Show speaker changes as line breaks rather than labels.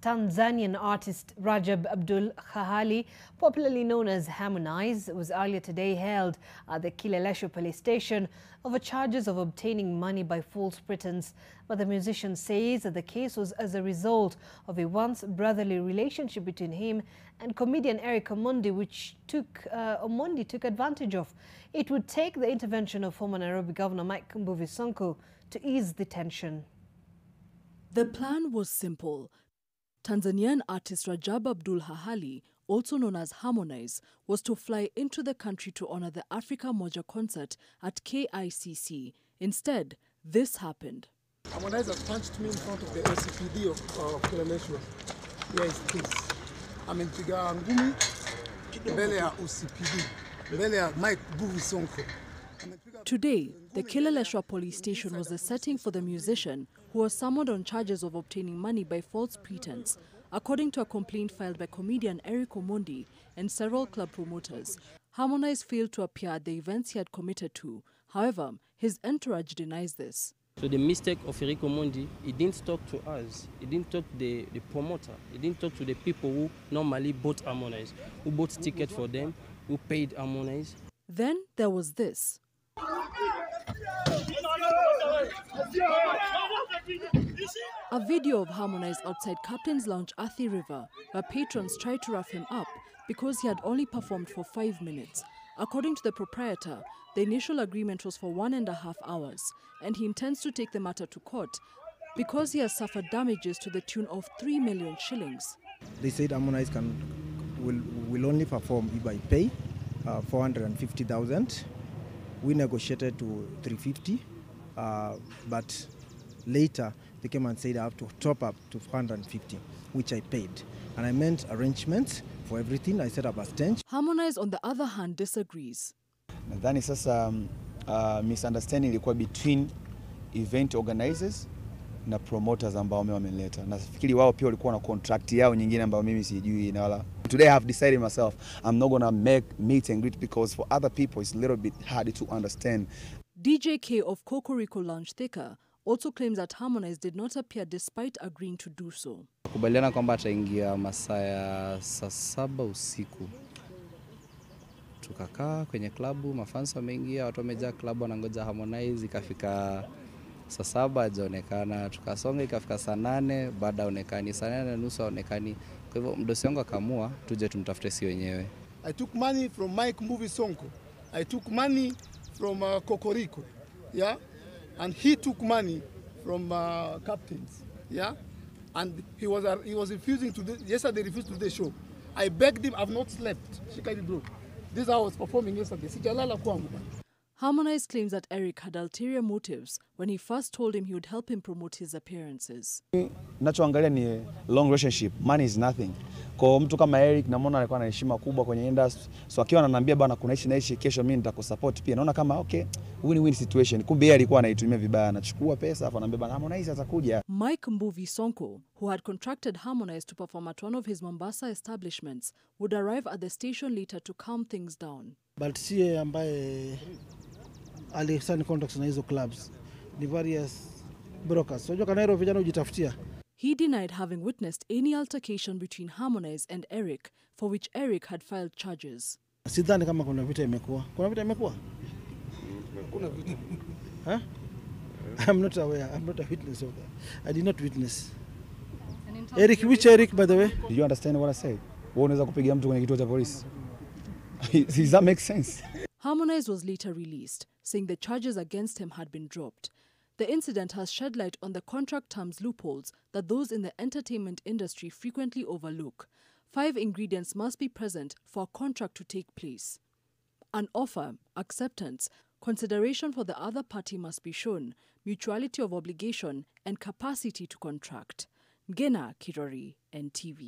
Tanzanian artist Rajab Abdul Hahali, popularly known as Harmonize, was earlier today held at the Kileleshwa police station over charges of obtaining money by false pretense. But the musician says that the case was as a result of a once brotherly relationship between him and comedian Eric Omondi, which Omondi took advantage of. It would take the intervention of former Nairobi Governor Mike Sonko to ease the tension.
The plan was simple. Tanzanian artist Rajab Abdul Hahali, also known as Harmonize, was to fly into the country to honor the Africa Moja concert at KICC. Instead, this happened.
Harmonize has punched me in front of the LCPD of Kileleshwa. Here is this. Amenipiga ngumi mbele ya OCPD, mbele ya Mike Sonko.
Today, the Kileleshwa police station was the setting for the musician who was summoned on charges of obtaining money by false pretense, according to a complaint filed by comedian Eric Omondi and several club promoters. Harmonize failed to appear at the events he had committed to. However, his entourage denies this.
So the mistake of Eric Omondi, he didn't talk to us, he didn't talk to the promoter, he didn't talk to the people who normally bought Harmonize, who bought tickets for them, who paid Harmonize.
Then there was this. A video of Harmonize outside Captain's Lounge Athi River, where patrons tried to rough him up because he had only performed for 5 minutes. According to the proprietor, the initial agreement was for 1.5 hours, and he intends to take the matter to court because he has suffered damages to the tune of 3 million shillings.
They said Harmonize will only perform if I pay 450,000. We negotiated to 350, but later they came and said I have to top up to 450, which I paid. And I made arrangements for everything. I set up a stage.
Harmonize, on the other hand, disagrees.
Nadhani sasa misunderstanding ilikuwa between event organizers na promoters ambao wameleta. Nafikiri wao pia walikuwa na contract yao nyingine ambayo mimi sijui na wala. Today I have decided myself I'm not going to make meet and greet because for other people it's a little bit hard to understand.
DJ K of Cocorico Lounge Thika also claims that Harmonize did not appear despite agreeing to do so.
Kubaliana kwamba ataingia masaa ya saa 7 usiku. Tukakaa kwenye klabu, mafansa wameingia, watu wamejaa klabu wanangoja Harmonize, ikafika saa 7 hajaonekana, tukasonga ikafika saa 8, baada aonekani, saa 8:30 aonekani. Kwa hivyo mdosi wangu akaamua tuje tumtafute si wenyewe.
I took money from Mike Sonko. I took money from Cocorico. Yeah? And he took money from Captains. Yeah? And he was refusing to yesterday refused to the show. I begged him, I've not slept. Shikari bro. This is how I was performing yesterday. Sijalala kwangu.
Harmonize claims that Eric had ulterior motives when he first told him he would help him promote his appearances.
Nachoangalia ni long relationship. Money is nothing. Kwa mtu kama Eric namuona alikuwa na heshima kubwa kwenye industry. So akiwa ananiambia bana kuna ishi kesho mimi nitakusupport pia. Naona kama okay, win-win situation. Kumbe yeye alikuwa anaitumia vibaya, anachukua pesa afa ananiambia bana Harmonize atakuja.
Mike Sonko, who had contracted Harmonize to perform at one of his Mombasa establishments, would arrive at the station later to calm things down.
But siye ambaye alisign contracts na hizo clubs ni various brokers. Unajua Kanairo vijana hujitafutia.
He denied having witnessed any altercation between Harmonize and Eric, for which Eric had filed charges.
Sidhani kama kuna vita imekuwa. Kuna vita imekuwa? Kuna vita. Huh? I'm not aware. I'm not a witness of that. I did not witness. Eric, which Eric, by the way?
Do you understand what I said? Wewe unaweza kupiga mtu kwenye kituo cha polisi. Does that make sense?
Harmonize was later released, saying the charges against him had been dropped. The incident has shed light on the contract terms loopholes that those in the entertainment industry frequently overlook. 5 ingredients must be present for a contract to take place: an offer, acceptance, consideration for the other party must be shown, mutuality of obligation, and capacity to contract. Ngena Kirori, NTV.